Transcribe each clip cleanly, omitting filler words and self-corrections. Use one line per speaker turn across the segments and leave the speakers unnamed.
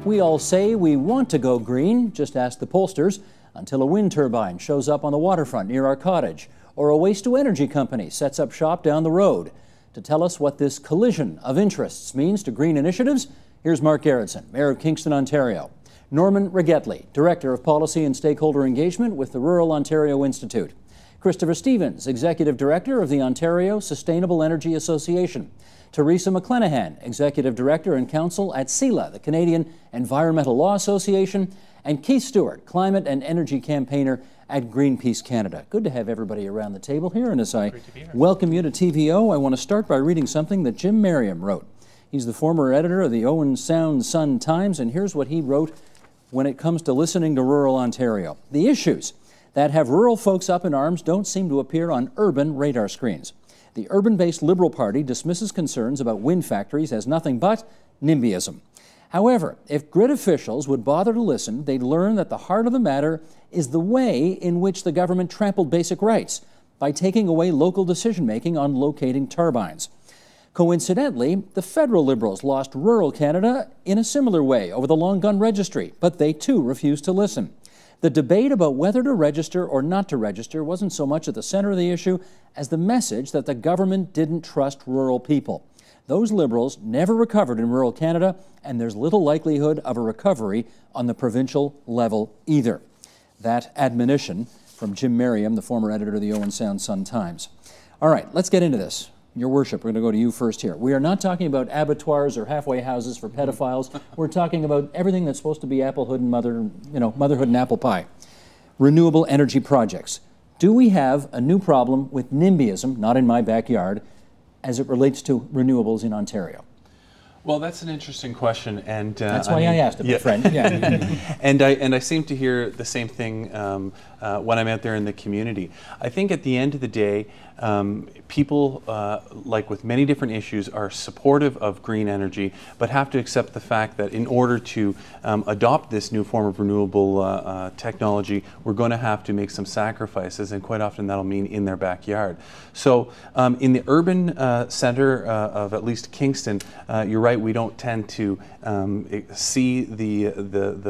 We all say we want to go green, just ask the pollsters, until a wind turbine shows up on the waterfront near our cottage, or a waste-to-energy company sets up shop down the road. To tell us what this collision of interests means to green initiatives, here's Mark Gerritsen, Mayor of Kingston, Ontario. Norman Rigetley, Director of Policy and Stakeholder Engagement with the Rural Ontario Institute. Christopher Stevens, Executive Director of the Ontario Sustainable Energy Association. Teresa McClenahan, Executive Director and Counsel at CELA, the Canadian Environmental Law Association, and Keith Stewart, Climate and Energy Campaigner at Greenpeace Canada. Good to have everybody around the table here, and as I welcome you to TVO, I want to start by reading something that Jim Merriam wrote. He's the former editor of the Owen Sound Sun-Times, and here's what he wrote when it comes to listening to rural Ontario. The issues that have rural folks up in arms don't seem to appear on urban radar screens. The urban-based Liberal Party dismisses concerns about wind factories as nothing but NIMBYism. However, if grid officials would bother to listen, they'd learn that the heart of the matter is the way in which the government trampled basic rights by taking away local decision-making on locating turbines. Coincidentally, the federal Liberals lost rural Canada in a similar way over the long gun registry, but they too refused to listen. The debate about whether to register or not to register wasn't so much at the center of the issue as the message that the government didn't trust rural people. Those Liberals never recovered in rural Canada, and there's little likelihood of a recovery on the provincial level either. That admonition from Jim Merriam, the former editor of the Owen Sound Sun-Times. All right, let's get into this. Your Worship, we're going to go to you first here. We are not talking about abattoirs or halfway houses for pedophiles. We're talking about everything that's supposed to be applehood and motherhood and apple pie. Renewable energy projects. Do we have a new problem with NIMBYism, not in my backyard, as it relates to renewables in Ontario?
Well, that's an interesting question, and
that's why I asked it, my friend. Yeah.
and I seem to hear the same thing when I'm out there in the community. I think at the end of the day, people, like with many different issues, are supportive of green energy, but have to accept the fact that in order to adopt this new form of renewable technology, we're going to have to make some sacrifices, and quite often that'll mean in their backyard. So in the urban center of at least Kingston, you're right, we don't tend to see the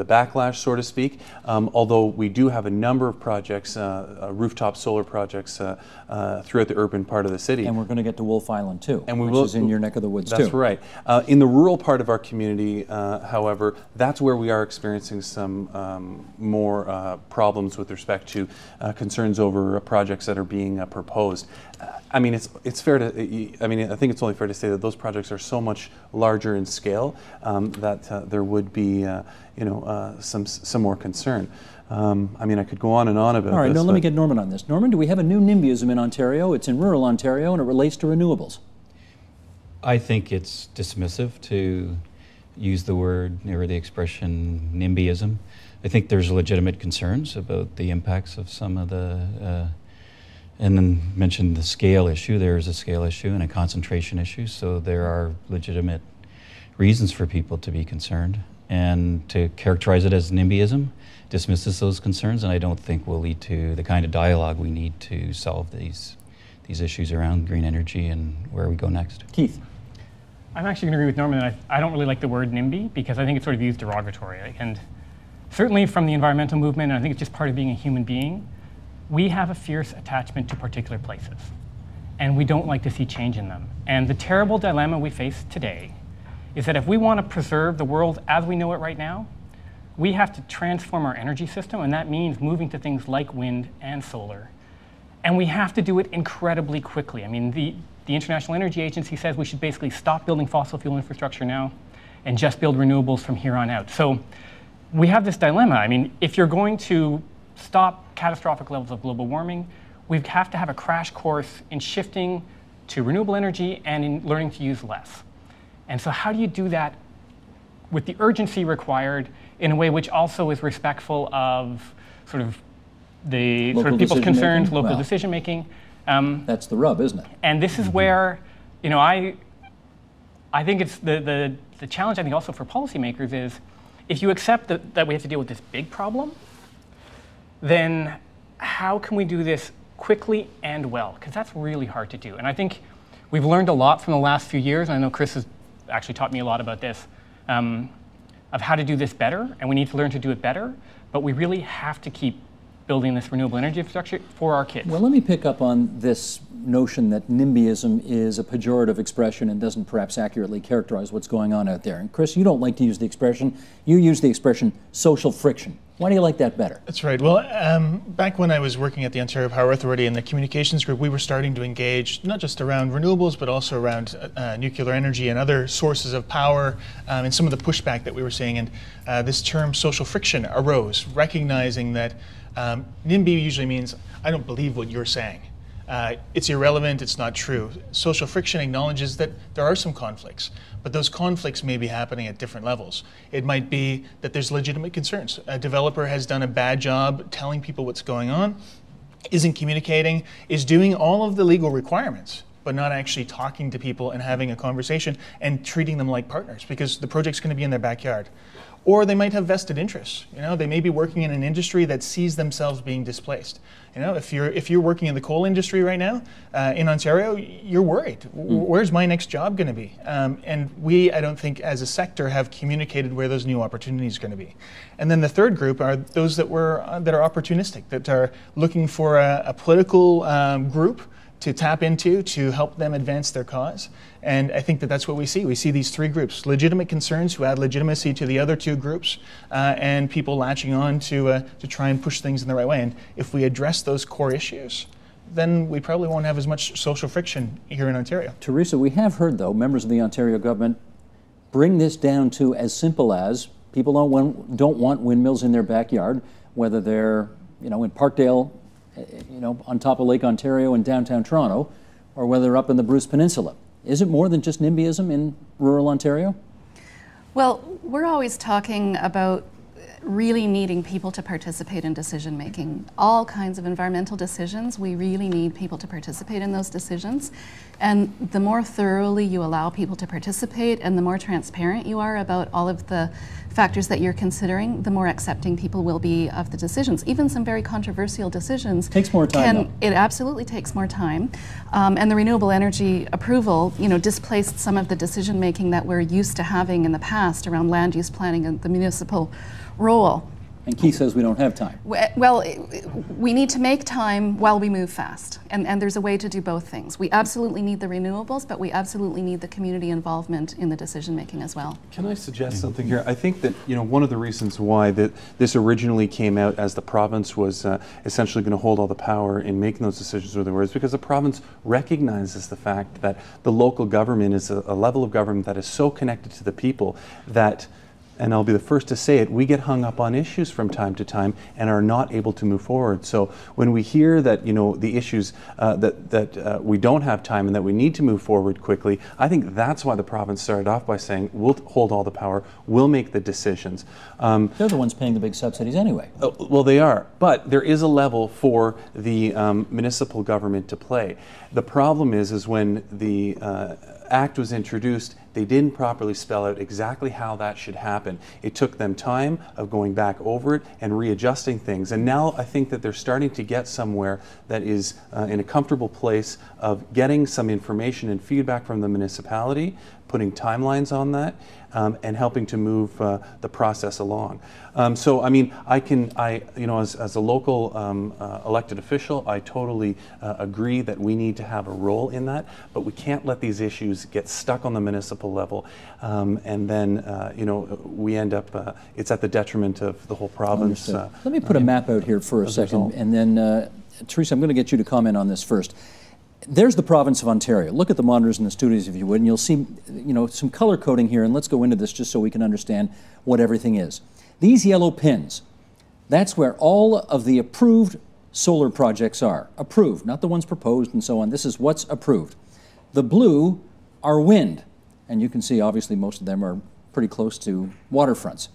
backlash, so to speak, although we do have a number of projects, rooftop solar projects throughout the urban part of the city.
And we're going to get to Wolf Island too, which is in your neck of the woods too.
That's right. In the rural part of our community, however, that's where we are experiencing some more problems with respect to concerns over projects that are being proposed. I mean, it's fair to. I mean, I think it's only fair to say that those projects are so much larger in scale that there would be, some more concern. I mean, I could go on and on about this.
All right, let me get Norman on this. Norman, do we have a new NIMBYism in Ontario? It's in rural Ontario, and it relates to renewables.
I think it's dismissive to use the word or the expression NIMBYism. I think there's legitimate concerns about the impacts of some of the. And then mentioned the scale issue. There is a scale issue and a concentration issue, so there are legitimate reasons for people to be concerned. And to characterize it as NIMBYism dismisses those concerns, and I don't think will lead to the kind of dialogue we need to solve these issues around green energy and where we go next.
Keith.
I'm actually going to agree with Norman that I don't really like the word NIMBY because I think it's sort of used derogatory. And certainly from the environmental movement, and I think it's just part of being a human being, we have a fierce attachment to particular places, and we don't like to see change in them. And the terrible dilemma we face today is that if we want to preserve the world as we know it right now, we have to transform our energy system, and that means moving to things like wind and solar. And we have to do it incredibly quickly. I mean, the International Energy Agency says we should basically stop building fossil fuel infrastructure now and just build renewables from here on out. So we have this dilemma. I mean, if you're going to stop catastrophic levels of global warming, we have to have a crash course in shifting to renewable energy and in learning to use less. And so how do you do that with the urgency required in a way which also is respectful of sort of the
Local
people's concerns,
decision-making?
local decision making?
That's the rub, isn't it?
And this is where, I think it's the challenge, I think, also for policymakers is if you accept that we have to deal with this big problem, then how can we do this quickly and well? Because that's really hard to do. And I think we've learned a lot from the last few years, and I know Chris has actually taught me a lot about this. of how to do this better, and we need to learn to do it better, but we really have to keep building this renewable energy infrastructure for our kids.
Well, let me pick up on this notion that NIMBYism is a pejorative expression and doesn't perhaps accurately characterize what's going on out there. And Chris, you don't like to use the expression. You use the expression social friction. Why do you like that better?
That's right. Well, back when I was working at the Ontario Power Authority in the communications group, we were starting to engage not just around renewables, but also around nuclear energy and other sources of power, and some of the pushback that we were seeing. And this term social friction arose, recognizing that NIMBY usually means, I don't believe what you're saying. It's irrelevant, it's not true. Social friction acknowledges that there are some conflicts, but those conflicts may be happening at different levels. It might be that there's legitimate concerns. A developer has done a bad job telling people what's going on, isn't communicating, is doing all of the legal requirements, but not actually talking to people and having a conversation and treating them like partners, because the project's going to be in their backyard. Or they might have vested interests. You know, they may be working in an industry that sees themselves being displaced. You know, if you're working in the coal industry right now in Ontario, you're worried. Where's my next job going to be? And we, I don't think, as a sector, have communicated where those new opportunities are going to be. And then the third group are those that are opportunistic, that are looking for a political group to tap into to help them advance their cause. And I think that that's what we see. We see these three groups: legitimate concerns who add legitimacy to the other two groups, and people latching on to try and push things in the right way. And if we address those core issues, then we probably won't have as much social friction here in Ontario.
Teresa, we have heard, though, members of the Ontario government bring this down to as simple as people don't want windmills in their backyard, whether they're in Parkdale, on top of Lake Ontario in downtown Toronto, or whether they're up in the Bruce Peninsula. Is it more than just NIMBYism in rural Ontario?
Well, we're always talking about really needing people to participate in decision making. All kinds of environmental decisions, we really need people to participate in those decisions. And the more thoroughly you allow people to participate and the more transparent you are about all of the factors that you're considering, the more accepting people will be of the decisions. Even some very controversial decisions.
Takes more time.
It absolutely takes more time. And the renewable energy approval, displaced some of the decision making that we're used to having in the past around land use planning and the municipal role.
And Keith says we don't have time.
Well, we need to make time while we move fast. And there's a way to do both things. We absolutely need the renewables, but we absolutely need the community involvement in the decision making as well.
Can I suggest something here? I think that one of the reasons why this originally came out as the province was essentially going to hold all the power in making those decisions where they were, is because the province recognizes the fact that the local government is a level of government that is so connected to the people that, and I'll be the first to say it, we get hung up on issues from time to time and are not able to move forward. So when we hear that the issues that we don't have time and that we need to move forward quickly, I think that's why the province started off by saying we'll hold all the power, we'll make the decisions.
They're the ones paying the big subsidies anyway.
Well, they are, but there is a level for the municipal government to play. The problem is when the Act was introduced, they didn't properly spell out exactly how that should happen. It took them time of going back over it and readjusting things. And now I think that they're starting to get somewhere that is in a comfortable place of getting some information and feedback from the municipality, putting timelines on that, and helping to move the process along. So, I mean, as a local elected official, I totally agree that we need to have a role in that, but we can't let these issues get stuck on the municipal level, and then, we end up, it's at the detriment of the whole province.
Let me put a map out here for a second, and then, Teresa, I'm going to get you to comment on this first. There's the province of Ontario. Look at the monitors in the studios, if you would, and you'll see, some color coding here, and let's go into this just so we can understand what everything is. These yellow pins, that's where all of the approved solar projects are. Approved, not the ones proposed and so on. This is what's approved. The blue are wind, and you can see, obviously, most of them are pretty close to waterfronts.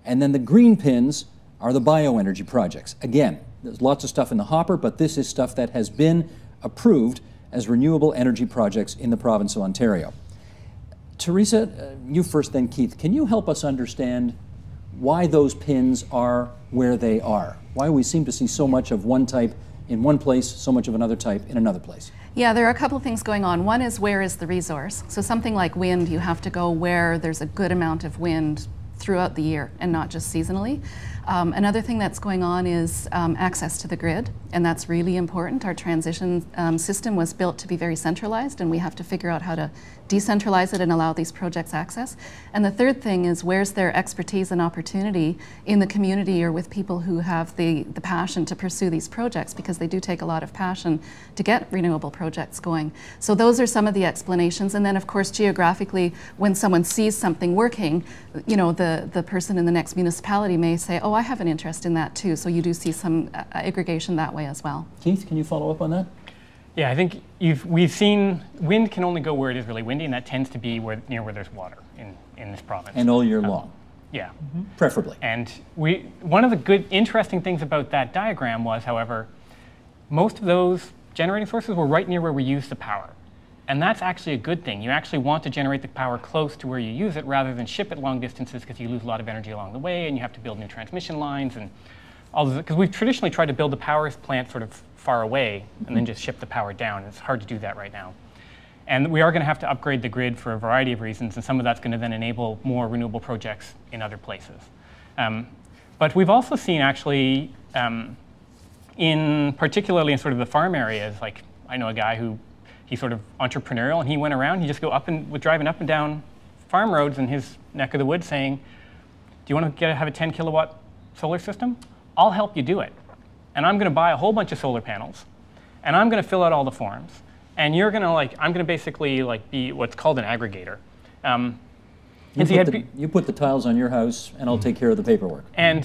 And then the green pins are the bioenergy projects. Again, there's lots of stuff in the hopper, but this is stuff that has been approved as renewable energy projects in the province of Ontario. Teresa, you first, then Keith. Can you help us understand why those pins are where they are? Why we seem to see so much of one type in one place, so much of another type in another place?
Yeah, there are a couple of things going on. One is, where is the resource? So something like wind, you have to go where there's a good amount of wind throughout the year and not just seasonally. Another thing that's going on is access to the grid, and that's really important. Our transition system was built to be very centralized, and we have to figure out how to decentralize it and allow these projects access. And the third thing is, where's their expertise and opportunity in the community or with people who have the passion to pursue these projects, because they do take a lot of passion to get renewable projects going. So those are some of the explanations. And then of course geographically, when someone sees something working, you know, the person in the next municipality may say, oh, I have an interest in that too. So you do see some aggregation that way as well.
Keith, can you follow up on that?
Yeah, I think we've seen wind can only go where it is really windy, and that tends to be near where there's water in this province.
And all year long?
Yeah.
Preferably.
And one of the good, interesting things about that diagram was, however, most of those generating sources were right near where we use the power. And that's actually a good thing. You actually want to generate the power close to where you use it rather than ship it long distances, because you lose a lot of energy along the way and you have to build new transmission lines and all of it. Because we've traditionally tried to build the power plant sort of far away and then just ship the power down. It's hard to do that right now. And we are going to have to upgrade the grid for a variety of reasons, and some of that's going to then enable more renewable projects in other places. But we've also seen actually, particularly in sort of the farm areas, like I know a guy who, he's sort of entrepreneurial, and he went around, he just go driving up and down farm roads in his neck of the woods saying, do you want to have a 10 kilowatt solar system? I'll help you do it. And I'm going to buy a whole bunch of solar panels, and I'm going to fill out all the forms. And you're going to I'm going to basically be what's called an aggregator.
You put the tiles on your house, and I'll take care of the paperwork.
And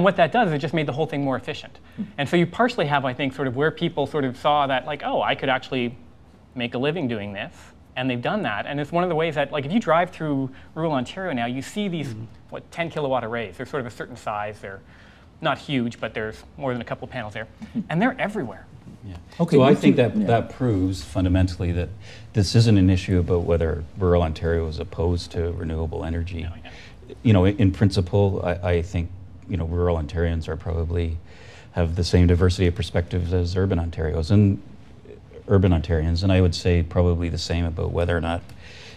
what that does is it just made the whole thing more efficient. And so you partially have, I think, sort of where people sort of saw that, oh, I could actually make a living doing this, and they've done that. And it's one of the ways that, if you drive through rural Ontario now, you see these 10 kilowatt arrays. They're sort of a certain size. They're not huge, but there's more than a couple of panels there, and they're everywhere.
Yeah. Okay. So I think that proves fundamentally that this isn't an issue about whether rural Ontario is opposed to renewable energy.
No, yeah.
You know, in principle, I think, you know, rural Ontarians are probably have the same diversity of perspectives as urban Ontarians, and I would say probably the same about whether or not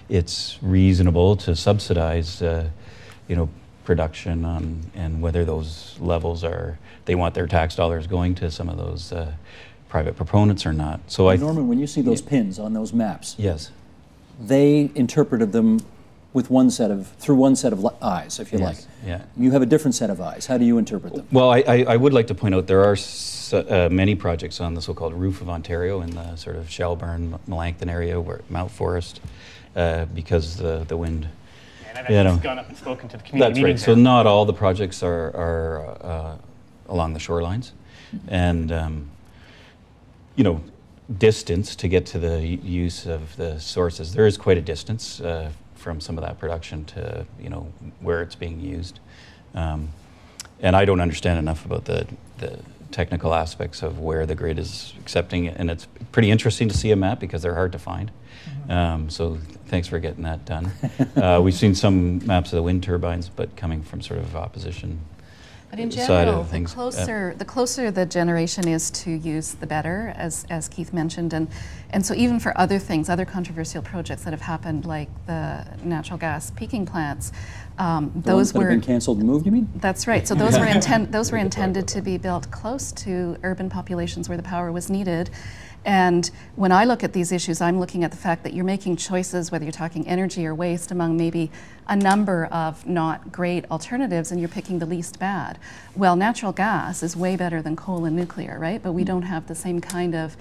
it's reasonable to subsidize, you know, production and whether those levels they want their tax dollars going to some of those private proponents or not. So
Norman, when you see those pins on those maps,
yes,
they interpreted them with through one set of eyes, if you like.
Yeah.
You have a different set of eyes. How do you interpret them?
Well, I would like to point out there are many projects on the so-called roof of Ontario in the sort of Shelburne, Melanchthon area, where Mount Forest, because the wind.
And I've gone up and spoken to the community.
That's right. So not all the projects are along the shorelines, and you know, distance to get to the use of the sources. There is quite a distance from some of that production to, you know, where it's being used, and I don't understand enough about the technical aspects of where the grid is accepting it, and it's pretty interesting to see a map because they're hard to find. So thanks for getting that done. We've seen some maps of the wind turbines, but coming from sort of opposition
But in
side
general,
of things.
the closer the generation is to use, the better, as Keith mentioned. And so even for other things, other controversial projects that have happened, like the natural gas peaking plants, those
that have been canceled and moved, you mean?
That's right. So those were intended to be built close to urban populations where the power was needed. And when I look at these issues, I'm looking at the fact that you're making choices, whether you're talking energy or waste, among maybe a number of not great alternatives, and you're picking the least bad. Well, natural gas is way better than coal and nuclear, right? But we don't have the same kind of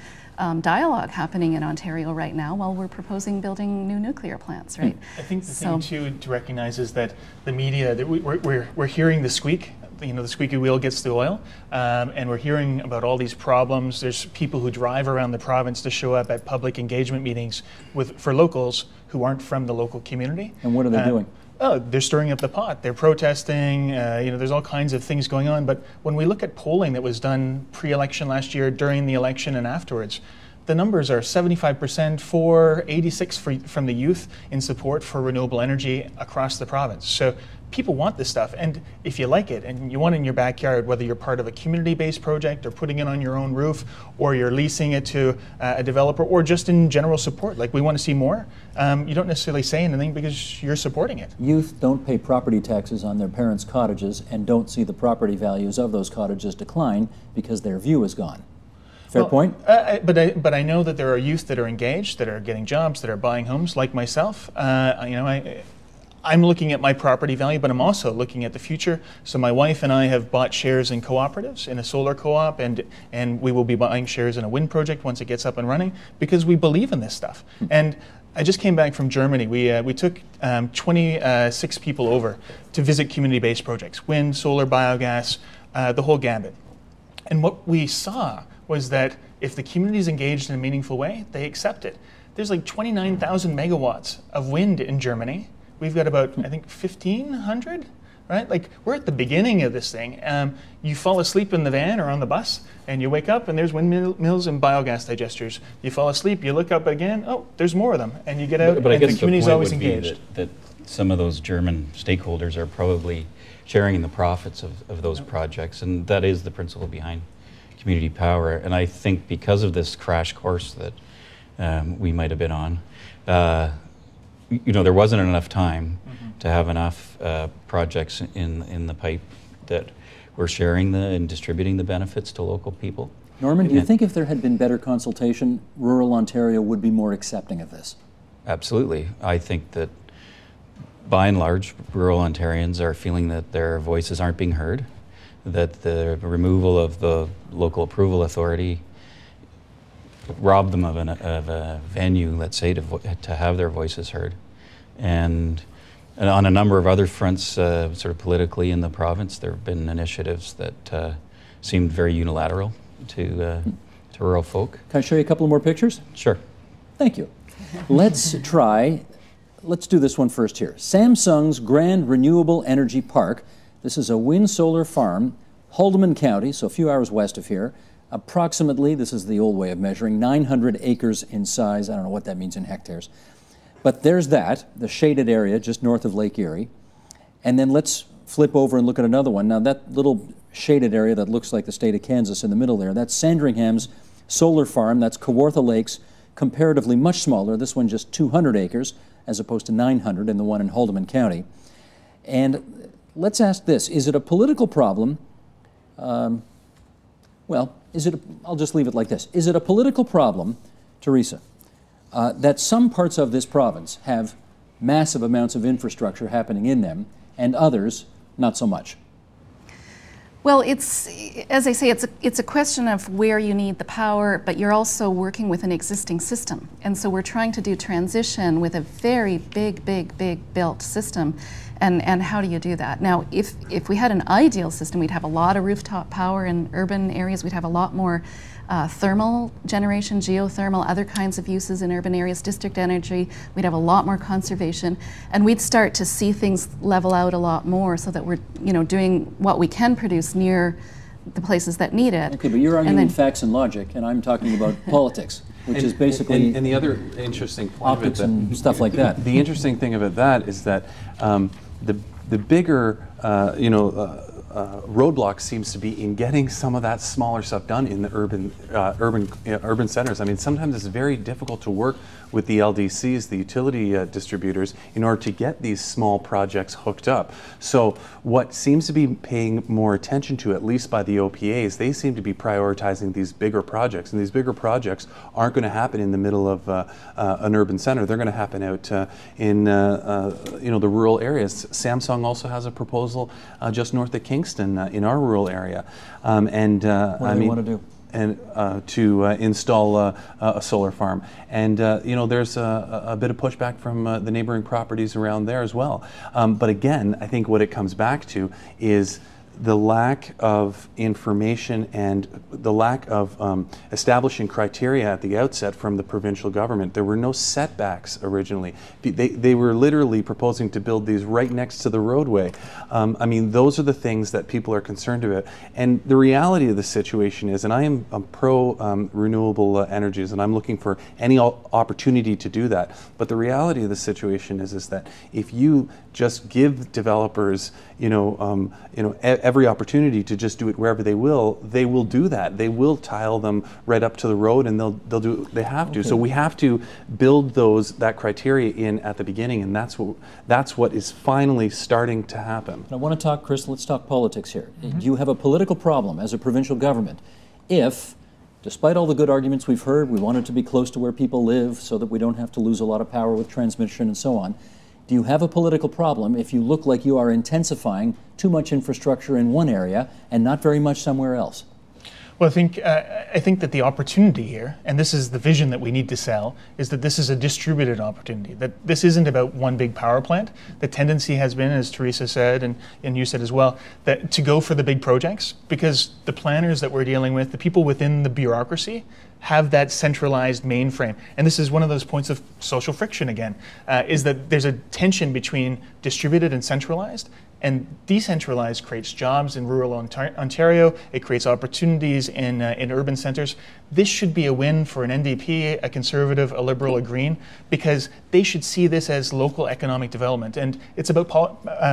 dialogue happening in Ontario right now while we're proposing building new nuclear plants, right?
I think the thing too to recognize is that the media, that we're hearing the squeak. You know, the squeaky wheel gets the oil, and we're hearing about all these problems. There's people who drive around the province to show up at public engagement meetings for locals who aren't from the local community.
And what are they doing?
Oh, they're stirring up the pot. They're protesting. You know, there's all kinds of things going on. But when we look at polling that was done pre-election last year, during the election, and afterwards, the numbers are 75% for 86 from the youth in support for renewable energy across the province. So people want this stuff, and if you like it and you want it in your backyard, whether you're part of a community-based project or putting it on your own roof, or you're leasing it to a developer, or just in general support, like we want to see more, you don't necessarily say anything because you're supporting it.
Youth don't pay property taxes on their parents' cottages and don't see the property values of those cottages decline because their view is gone. Fair point?
But I know that there are youth that are engaged, that are getting jobs, that are buying homes, like myself. I'm looking at my property value, but I'm also looking at the future. So my wife and I have bought shares in cooperatives, in a solar co-op, and we will be buying shares in a wind project once it gets up and running, because we believe in this stuff. And I just came back from Germany. We took 26 people over to visit community-based projects, wind, solar, biogas, the whole gambit. And what we saw was that if the community is engaged in a meaningful way, they accept it. There's like 29,000 megawatts of wind in Germany. We've got about, I think, 1,500, right? Like, we're at the beginning of this thing. You fall asleep in the van or on the bus, and you wake up, and there's windmills and biogas digesters. You fall asleep, you look up again, oh, there's more of them. And you get out,
but I
and
guess
the community's always
point would
engaged.
be that some of those German stakeholders are probably sharing in the profits of those projects, and that is the principle behind community power. And I think because of this crash course that we might have been on, there wasn't enough time to have enough projects in the pipe that were sharing and distributing the benefits to local people.
Norman, do you think if there had been better consultation, rural Ontario would be more accepting of this?
Absolutely. I think that by and large, rural Ontarians are feeling that their voices aren't being heard, that the removal of the local approval authority robbed them of a venue, let's say, to have their voices heard. And on a number of other fronts, sort of politically in the province, there have been initiatives that seemed very unilateral to rural folk.
Can I show you a couple more pictures?
Sure.
Thank you. Let's do this one first here. Samsung's Grand Renewable Energy Park. This is a wind-solar farm, Haldimand County, so a few hours west of here. Approximately, this is the old way of measuring, 900 acres in size. I don't know what that means in hectares. But there's that, the shaded area just north of Lake Erie. And then let's flip over and look at another one. Now that little shaded area that looks like the state of Kansas in the middle there, that's Sandringham's solar farm. That's Kawartha Lakes, comparatively much smaller. This one just 200 acres as opposed to 900 in the one in Haldimand County. And let's ask this, is it a political problem? I'll just leave it like this. Is it a political problem, Teresa, that some parts of this province have massive amounts of infrastructure happening in them and others not so much?
Well, it's, as I say, it's a question of where you need the power, but you're also working with an existing system. And so we're trying to do transition with a very big built system. And how do you do that? Now, if we had an ideal system, we'd have a lot of rooftop power in urban areas. We'd have a lot more thermal generation, geothermal, other kinds of uses in urban areas, district energy. We'd have a lot more conservation, and we'd start to see things level out a lot more, so that we're doing what we can produce near the places that need it.
Okay, but you're arguing facts and logic, and I'm talking about politics, which is basically
and the other interesting point
optics and stuff like that.
The interesting thing about that is that the bigger roadblock seems to be in getting some of that smaller stuff done in the urban centers. I mean, sometimes it's very difficult to work with the LDCs, the utility distributors, in order to get these small projects hooked up. So what seems to be paying more attention to, at least by the OPAs, they seem to be prioritizing these bigger projects, and these bigger projects aren't going to happen in the middle of an urban center. They're going to happen out in the rural areas. Samsung also has a proposal just north of Kingston in our rural area,
what do they want to do?
And to install a solar farm. And there's a bit of pushback from the neighboring properties around there as well. But again, I think what it comes back to is the lack of information and the lack of establishing criteria at the outset from the provincial government. There were no setbacks originally. They were literally proposing to build these right next to the roadway. I mean, those are the things that people are concerned about. And the reality of the situation is, and I am pro renewable energies, and I'm looking for any opportunity to do that. But the reality of the situation is that if you just give developers, every opportunity to just do it wherever they will do that. They will tile them right up to the road, and they have to. So we have to build that criteria in at the beginning, and that's what is finally starting to happen.
I want to talk, Chris, let's talk politics here. Do you have a political problem as a provincial government if, despite all the good arguments we've heard, we want it to be close to where people live so that we don't have to lose a lot of power with transmission and so on, do you have a political problem if you look like you are intensifying too much infrastructure in one area and not very much somewhere else?
Well, I think that the opportunity here, and this is the vision that we need to sell, is that this is a distributed opportunity, that this isn't about one big power plant. The tendency has been, as Teresa said, and you said as well, that to go for the big projects, because the planners that we're dealing with, the people within the bureaucracy, have that centralized mainframe. And this is one of those points of social friction again, is that there's a tension between distributed and centralized. And decentralized creates jobs in rural Ontario. It creates opportunities in urban centres. This should be a win for an NDP, a Conservative, a Liberal, a Green, because they should see this as local economic development. And it's about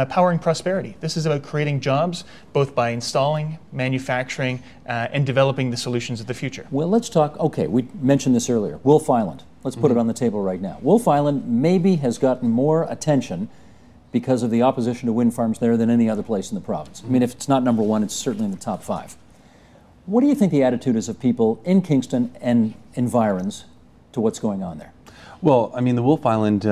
powering prosperity. This is about creating jobs, both by installing, manufacturing, and developing the solutions of the future.
Well, let's talk, okay, we mentioned this earlier, Wolf Island. Let's put it on the table right now. Wolf Island maybe has gotten more attention because of the opposition to wind farms there than any other place in the province. I mean, if it's not number one, it's certainly in the top 5. What do you think the attitude is of people in Kingston and environs to what's going on there?
Well, I mean, the Wolf Island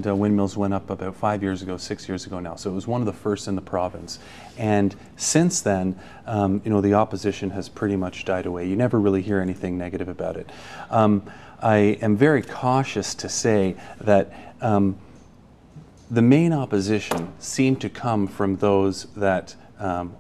windmills went up about 5 years ago, 6 years ago now. So it was one of the first in the province. And since then, the opposition has pretty much died away. You never really hear anything negative about it. I am very cautious to say that the main opposition seemed to come from those that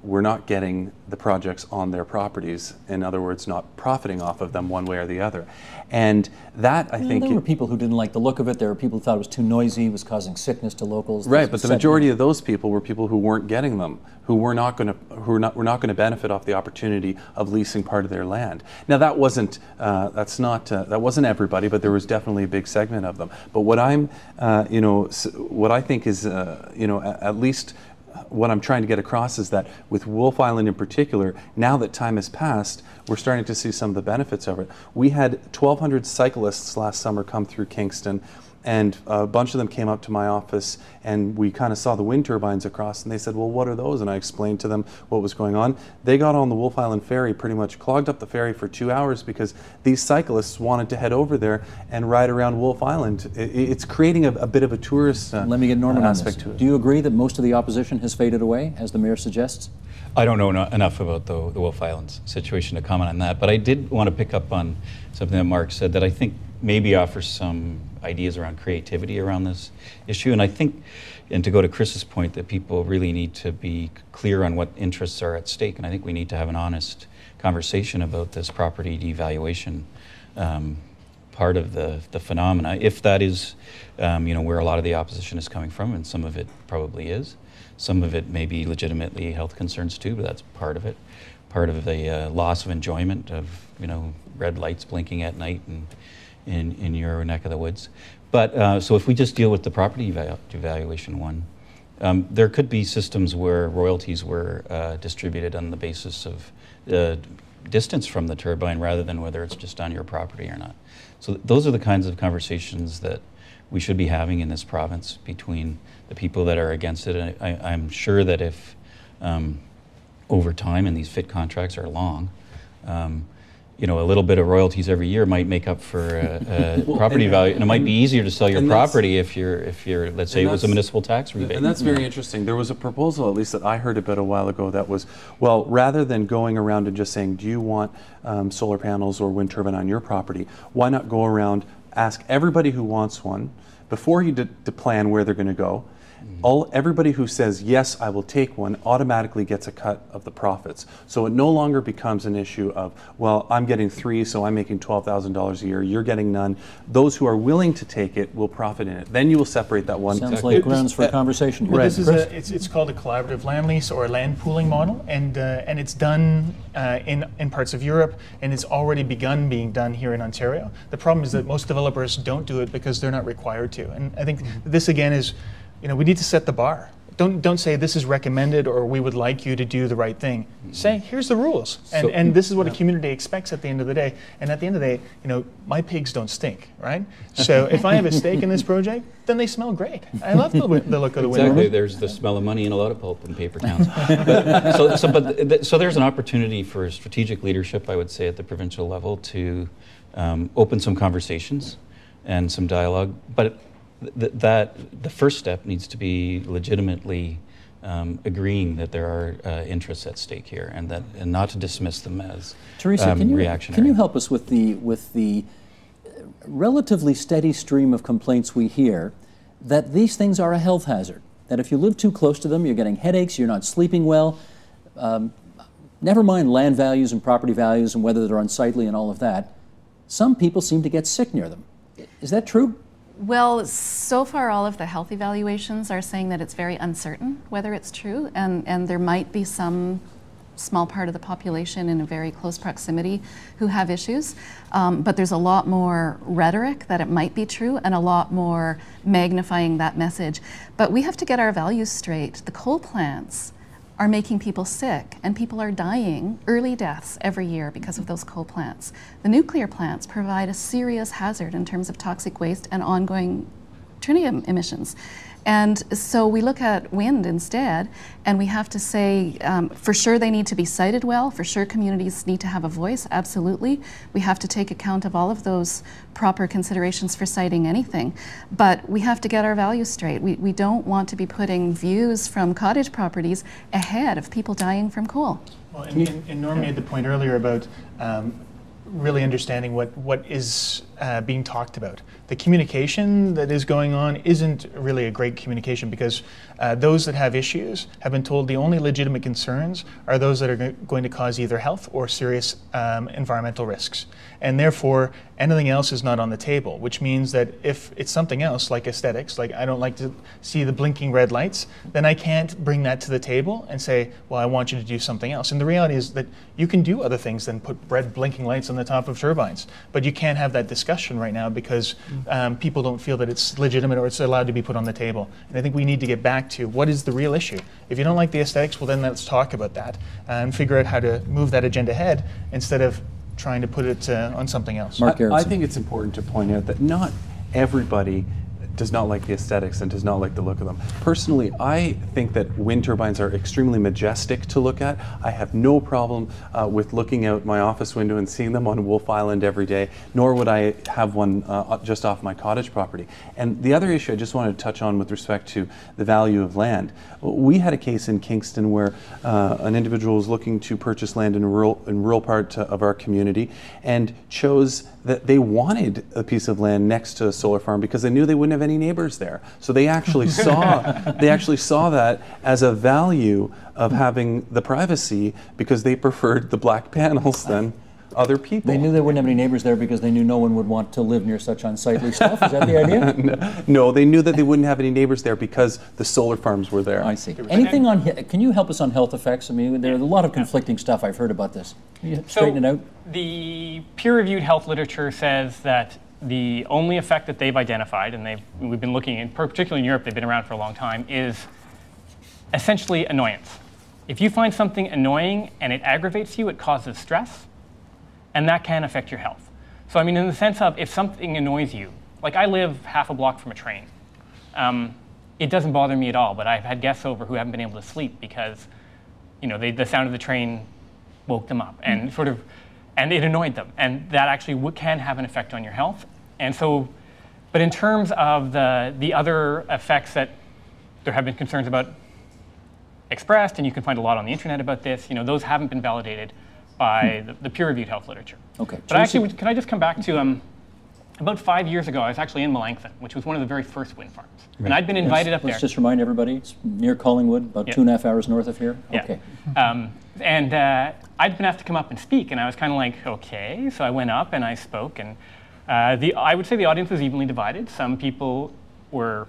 were not getting the projects on their properties. In other words, not profiting off of them one way or the other. And that, I think...
There were people who didn't like the look of it. There were people who thought it was too noisy, was causing sickness to locals.
Right, but the majority of those people were people who weren't getting them, who were not going to benefit off the opportunity of leasing part of their land. Now that wasn't everybody, but there was definitely a big segment of them. But what what I think is, at least what I'm trying to get across is that with Wolf Island in particular, now that time has passed, we're starting to see some of the benefits of it. We had 1,200 cyclists last summer come through Kingston, and a bunch of them came up to my office, and we kind of saw the wind turbines across, and they said, well, what are those? And I explained to them what was going on. They got on the Wolf Island ferry, pretty much clogged up the ferry for 2 hours because these cyclists wanted to head over there and ride around Wolf Island. It's creating a bit of a tourist
Let me get Norman
aspect
on this.
to it.
Do you agree that most of the opposition has faded away, as the mayor suggests?
I don't know enough about the Wolf Islands situation to comment on that, but I did want to pick up on something that Mark said that I think maybe offers some ideas around creativity around this issue. And I think, and to go to Chris's point, that people really need to be clear on what interests are at stake. And I think we need to have an honest conversation about this property devaluation part of the phenomena, if that is where a lot of the opposition is coming from, and some of it probably is. Some of it may be legitimately health concerns too, but that's part of it. Part of the loss of enjoyment of red lights blinking at night and in your neck of the woods. But so if we just deal with the property devaluation one, there could be systems where royalties were distributed on the basis of distance from the turbine rather than whether it's just on your property or not. So those are the kinds of conversations that we should be having in this province between the people that are against it. I'm sure that if over time, and these FIT contracts are long, a little bit of royalties every year might make up for property value, and it might be easier to sell your property if you're, let's say it was a municipal tax rebate.
And that's very interesting. There was a proposal, at least that I heard about a while ago, that was, well, rather than going around and just saying, do you want solar panels or wind turbine on your property, why not go around, ask everybody who wants one, before you to plan where they're going to go, Everybody who says, yes, I will take one, automatically gets a cut of the profits. So it no longer becomes an issue of, well, I'm getting 3, so I'm making $12,000 a year, you're getting none. Those who are willing to take it will profit in it. Then you will separate that one.
Sounds like grounds for conversation here.
Well, this is it's called a collaborative land lease or a land pooling model, and it's done in parts of Europe, and it's already begun being done here in Ontario. The problem is that most developers don't do it because they're not required to. And I think this again is, we need to set the bar. Don't say this is recommended or we would like you to do the right thing. Say, here's the rules. And this is what a community expects at the end of the day. And at the end of the day, my pigs don't stink, right? So if I have a stake in this project, then they smell great. I love the look of the window.
Exactly. There's the smell of money in a lot of pulp and paper towns. So there's an opportunity for strategic leadership, I would say, at the provincial level to open some conversations and some dialogue. But the first step needs to be legitimately agreeing that there are interests at stake here, and not to dismiss them as
Teresa,
reactionary.
Can you help us with the relatively steady stream of complaints we hear that these things are a health hazard? That if you live too close to them, you're getting headaches, you're not sleeping well. Never mind land values and property values and whether they're unsightly and all of that. Some people seem to get sick near them. Is that true?
Well, so far all of the health evaluations are saying that it's very uncertain whether it's true, and there might be some small part of the population in a very close proximity who have issues, but there's a lot more rhetoric that it might be true and a lot more magnifying that message. But we have to get our values straight. The coal plants are making people sick, and people are dying, early deaths every year because of those coal plants. The nuclear plants provide a serious hazard in terms of toxic waste and ongoing tritium emissions. And so we look at wind instead, and we have to say, for sure they need to be sited well, for sure communities need to have a voice, absolutely. We have to take account of all of those proper considerations for siting anything. But we have to get our values straight. We don't want to be putting views from cottage properties ahead of people dying from coal.
Well, and Norm made the point earlier about really understanding what is being talked about. The communication that is going on isn't really a great communication, because those that have issues have been told the only legitimate concerns are those that are going to cause either health or serious environmental risks. And therefore, anything else is not on the table, which means that if it's something else, like aesthetics, like I don't like to see the blinking red lights, then I can't bring that to the table and say, well, I want you to do something else. And the reality is that you can do other things than put red blinking lights on the top of turbines, but you can't have that discussion right now because people don't feel that it's legitimate or it's allowed to be put on the table. And I think we need to get back to what is the real issue. If you don't like the aesthetics, well, then let's talk about that and figure out how to move that agenda ahead instead of trying to put it on something else.
I think it's important to point out that not everybody does not like the aesthetics and does not like the look of them. Personally, I think that wind turbines are extremely majestic to look at. I have no problem with looking out my office window and seeing them on Wolf Island every day, nor would I have one just off my cottage property. And the other issue I just wanted to touch on with respect to the value of land. We had a case in Kingston where an individual was looking to purchase land in a rural part of our community and chose that they wanted a piece of land next to a solar farm because they knew they wouldn't have any neighbors there. So they actually saw that as a value of having the privacy because they preferred the black panels than other people.
They knew they wouldn't have any neighbors there because they knew no one would want to live near such unsightly stuff. Is that the idea?
No, they knew that they wouldn't have any neighbors there because the solar farms were there.
I see. Anything on, can you help us on health effects? I mean, there's a lot of conflicting stuff I've heard about this. Can you straighten it out?
The peer-reviewed health literature says that the only effect that they've identified, and we've been looking in, particularly in Europe, they've been around for a long time, is essentially annoyance. If you find something annoying and it aggravates you, it causes stress, and that can affect your health. So I mean, in the sense of if something annoys you, like I live half a block from a train, it doesn't bother me at all, but I've had guests over who haven't been able to sleep because, the sound of the train woke them up and and it annoyed them, and that actually can have an effect on your health. And so, but in terms of the other effects that there have been concerns about expressed, and you can find a lot on the internet about this, those haven't been validated by the peer-reviewed health literature.
Okay.
But actually, can I just come back to about 5 years ago, I was actually in Melanchthon, which was one of the very first wind farms. Right. And I'd been invited up there.
Let's just remind everybody, it's near Collingwood, about 2.5 hours north of here.
Yeah.
Okay.
And I'd been asked to come up and speak, and I was kind of like, okay. So I went up and I spoke, and I would say the audience was evenly divided. Some people were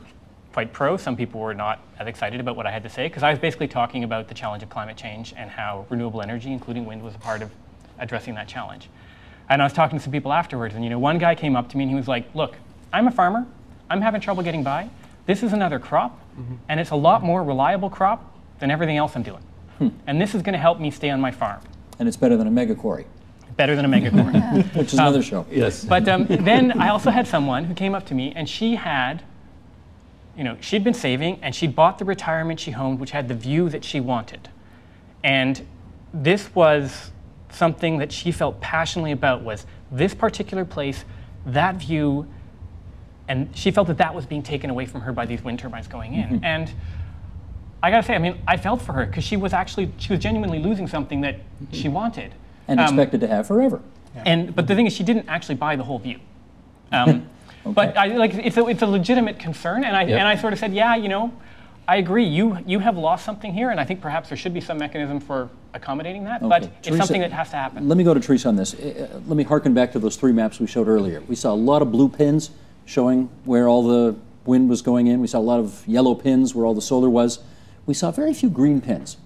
quite pro, some people were not as excited about what I had to say, because I was basically talking about the challenge of climate change and how renewable energy, including wind, was a part of addressing that challenge. And I was talking to some people afterwards, and one guy came up to me and he was like, look, I'm a farmer, I'm having trouble getting by. This is another crop, and it's a lot more reliable crop than everything else I'm doing. And this is going to help me stay on my farm.
And it's better than a mega quarry.
Better than a mega quarry.
Which is another show.
Yes.
But then I also had someone who came up to me, and she had, she'd been saving, and she'd bought the retirement she owned, which had the view that she wanted. And this was something that she felt passionately about, was this particular place, that view, and she felt that that was being taken away from her by these wind turbines going in. And I gotta say, I felt for her, because she was genuinely losing something that she wanted.
And expected to have forever.
But the thing is, she didn't actually buy the whole view. Okay. But it's a legitimate concern, and I sort of said, yeah, I agree. You have lost something here, and I think perhaps there should be some mechanism for accommodating that. Okay. But it's Teresa, something that has to happen.
Let me go to Teresa on this. Let me harken back to those 3 maps we showed earlier. We saw a lot of blue pins showing where all the wind was going in. We saw a lot of yellow pins where all the solar was. We saw very few green pins.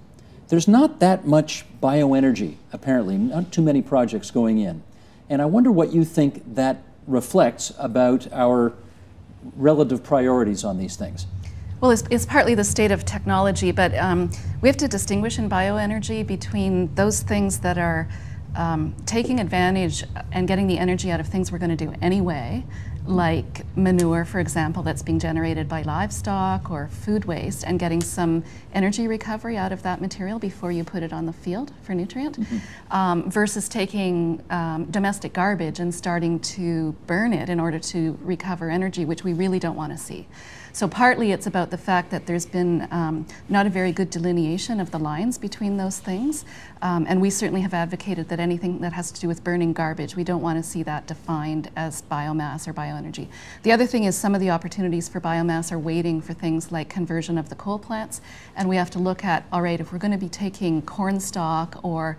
There's not that much bioenergy, apparently, not too many projects going in. And I wonder what you think that reflects about our relative priorities on these things.
Well, it's partly the state of technology, but we have to distinguish in bioenergy between those things that are taking advantage and getting the energy out of things we're going to do anyway, like manure, for example, that's being generated by livestock or food waste, and getting some energy recovery out of that material before you put it on the field for nutrient, versus taking domestic garbage and starting to burn it in order to recover energy, which we really don't want to see. So partly it's about the fact that there's been not a very good delineation of the lines between those things, and we certainly have advocated that anything that has to do with burning garbage, we don't want to see that defined as biomass or bioenergy. The other thing is some of the opportunities for biomass are waiting for things like conversion of the coal plants, and we have to look at, all right, if we're going to be taking corn stalk or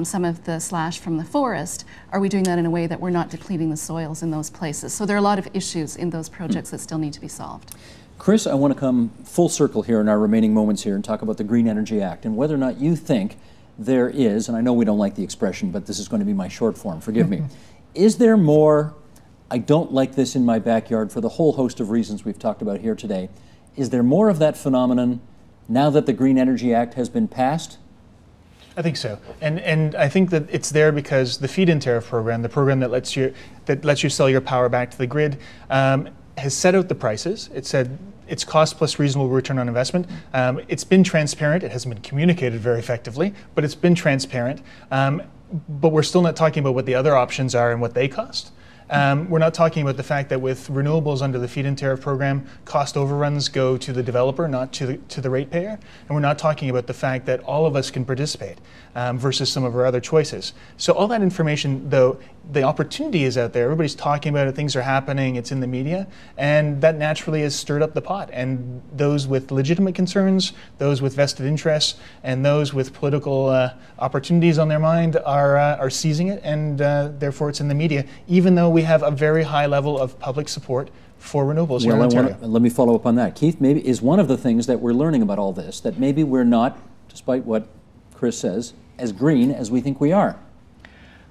some of the slash from the forest, are we doing that in a way that we're not depleting the soils in those places? So there are a lot of issues in those projects that still need to be solved.
Chris, I want to come full circle here in our remaining moments here and talk about the Green Energy Act and whether or not you think there is, and I know we don't like the expression, but this is going to be my short form, forgive me. Is there more, I don't like this in my backyard for the whole host of reasons we've talked about here today, is there more of that phenomenon now that the Green Energy Act has been passed?
I think so, and I think that it's there because the feed-in tariff program, the program that lets you sell your power back to the grid, has set out the prices. It said it's cost plus reasonable return on investment. It's been transparent. It hasn't been communicated very effectively, but it's been transparent. But we're still not talking about what the other options are and what they cost. We're not talking about the fact that with renewables under the feed-in tariff program, cost overruns go to the developer, not to the ratepayer. And we're not talking about the fact that all of us can participate versus some of our other choices. So all that information, though, the opportunity is out there. Everybody's talking about it. Things are happening. It's in the media. And that naturally has stirred up the pot. And those with legitimate concerns, those with vested interests, and those with political opportunities on their mind are seizing it. And therefore it's in the media, even though we have a very high level of public support for renewables here in Ontario.
Let me follow up on that. Keith, maybe is one of the things that we're learning about all this, that maybe we're not, despite what Chris says, as green as we think we are.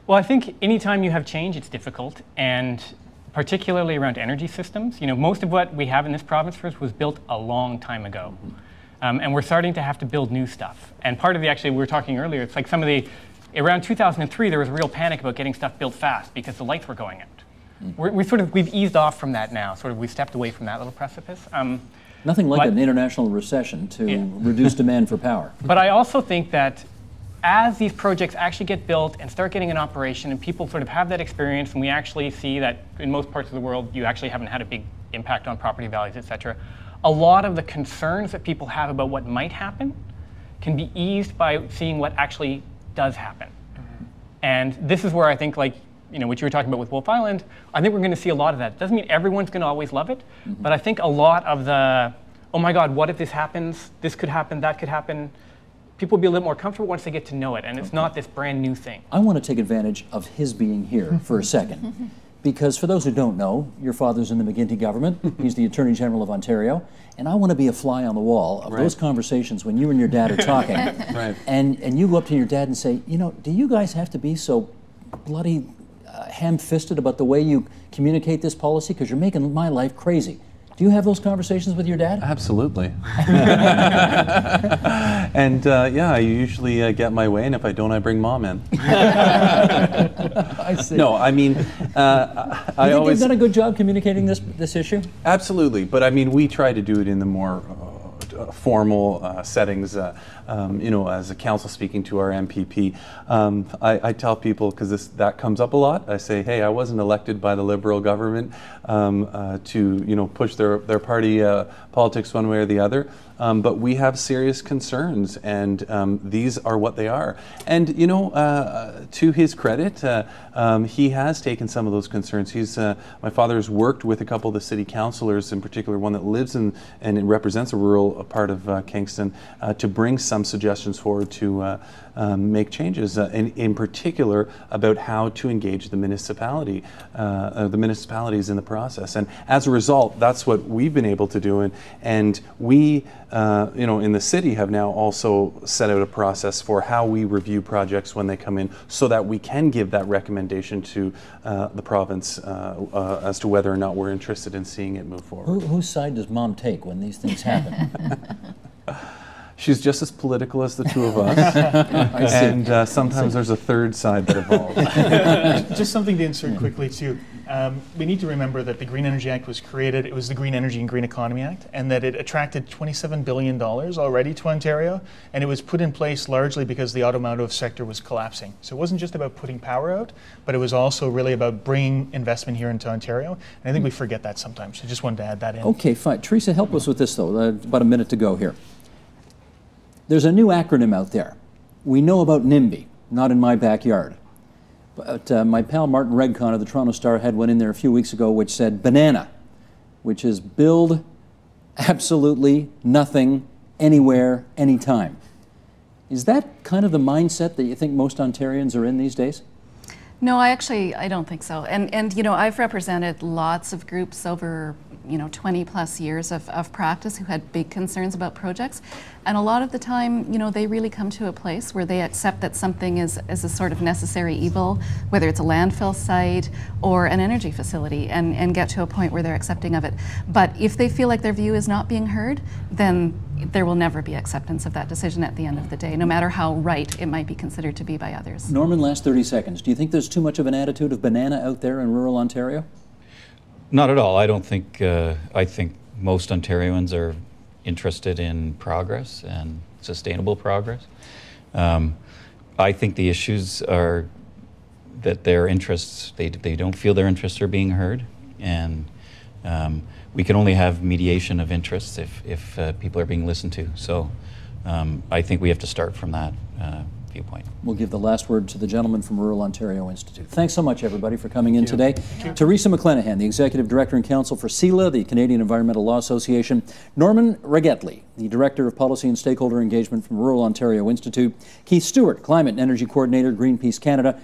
Well, I think anytime you have change, it's difficult, and particularly around energy systems. Most of what we have in this province first was built a long time ago, and we're starting to have to build new stuff. And part of we were talking earlier, it's like around 2003, there was a real panic about getting stuff built fast because the lights were going out. We've eased off from that now. We've stepped away from that little precipice.
Nothing like an international recession to reduce demand for power.
But I also think that as these projects actually get built and start getting in operation and people have that experience, and we actually see that in most parts of the world, you actually haven't had a big impact on property values, et cetera, a lot of the concerns that people have about what might happen can be eased by seeing what actually does happen. And this is where I think which you were talking about with Wolf Island, I think we're going to see a lot of that. Doesn't mean everyone's going to always love it, but I think a lot of the, oh my God, what if this happens? This could happen, that could happen. People will be a little more comfortable once they get to know it, and it's not this brand new thing.
I want to take advantage of his being here for a second. Because for those who don't know, your father's in the McGuinty government. He's the Attorney General of Ontario. And I want to be a fly on the wall of those conversations when you and your dad are talking. And you go up to your dad and say, do you guys have to be so bloody ham-fisted about the way you communicate this policy? Because you're making my life crazy. Do you have those conversations with your dad?
Absolutely. And I usually get my way, and if I don't, I bring Mom in.
I see.
No, I mean, I
think
always
you've done a good job communicating this issue?
Absolutely, but I mean, we try to do it in the more formal settings, as a council speaking to our MPP. I tell people, because that comes up a lot, I say, hey, I wasn't elected by the Liberal government to push their party politics one way or the other. But we have serious concerns, and these are what they are. And to his credit, he has taken some of those concerns. My father has worked with a couple of the city councillors, in particular one that lives in and it represents a rural part of Kingston, to bring some suggestions forward to make changes, in particular about how to engage the municipalities in the process. And as a result, that's what we've been able to do. And we, in the city, have now also set out a process for how we review projects when they come in, so that we can give that recommendation to the province as to whether or not we're interested in seeing it move forward.
Whose side does Mom take when these things happen?
She's just as political as the two of us, and sometimes there's a third side that evolves.
Just something to insert quickly too. We need to remember that the Green Energy Act was created, it was the Green Energy and Green Economy Act, and that it attracted $27 billion already to Ontario, and it was put in place largely because the automotive sector was collapsing. So it wasn't just about putting power out, but it was also really about bringing investment here into Ontario, and I think we forget that sometimes. I just wanted to add that in.
Okay, fine. Teresa, help us with this though. About a minute to go here. There's a new acronym out there. We know about NIMBY, not in my backyard. But my pal Martin Redcon of the Toronto Star had one in there a few weeks ago which said banana, which is build absolutely nothing, anywhere, anytime. Is that kind of the mindset that you think most Ontarians are in these days?
No, I don't think so. And I've represented lots of groups over 20 plus years of practice who had big concerns about projects. And a lot of the time, they really come to a place where they accept that something is a sort of necessary evil, whether it's a landfill site or an energy facility, and get to a point where they're accepting of it. But if they feel like their view is not being heard, then there will never be acceptance of that decision at the end of the day, no matter how right it might be considered to be by others.
Norman, last 30 seconds. Do you think there's too much of an attitude of banana out there in rural Ontario?
Not at all. I don't think, I think most Ontarians are interested in progress and sustainable progress. I think the issues are that their interests, they don't feel their interests are being heard, and we can only have mediation of interests if people are being listened to. So I think we have to start from that viewpoint.
We'll give the last word to the gentleman from Rural Ontario Institute. Thanks so much, everybody, for coming in today. Teresa McClenahan, the Executive Director and Counsel for CELA, the Canadian Environmental Law Association. Norman Regetley, the Director of Policy and Stakeholder Engagement from Rural Ontario Institute. Keith Stewart, Climate and Energy Coordinator, Greenpeace Canada.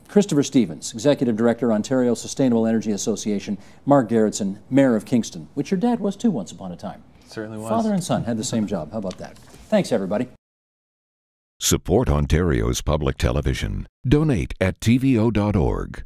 Christopher Stevens, Executive Director, Ontario Sustainable Energy Association. Mark Gerritsen, Mayor of Kingston, which your dad was too once upon a time.
Certainly was.
Father and son had the same job. How about that? Thanks, everybody.
Support Ontario's public television. Donate at tvo.org.